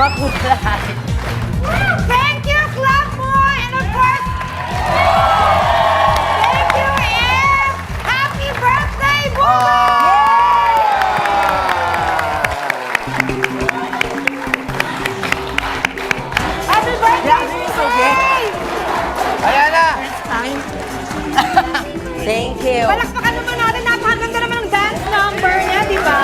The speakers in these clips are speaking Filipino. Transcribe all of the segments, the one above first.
Makulay. Thank you, clap more! And of course, thank you, and happy birthday, Boomer! Happy birthday, Boomer! Ayan na! Thank you. Palakpakan naman natin, napakaganda naman ng dance number niya, di ba?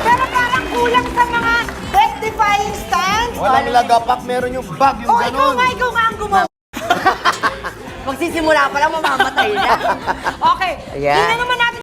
Pero parang kulang sa mga death-defying stance. Walang lagapak, meron yung bag, yung Oh, ikaw ganon. nga ang gumawa. Magsisimula pa lang, mamamatay na. Okay, Ayan. tingnan naman natin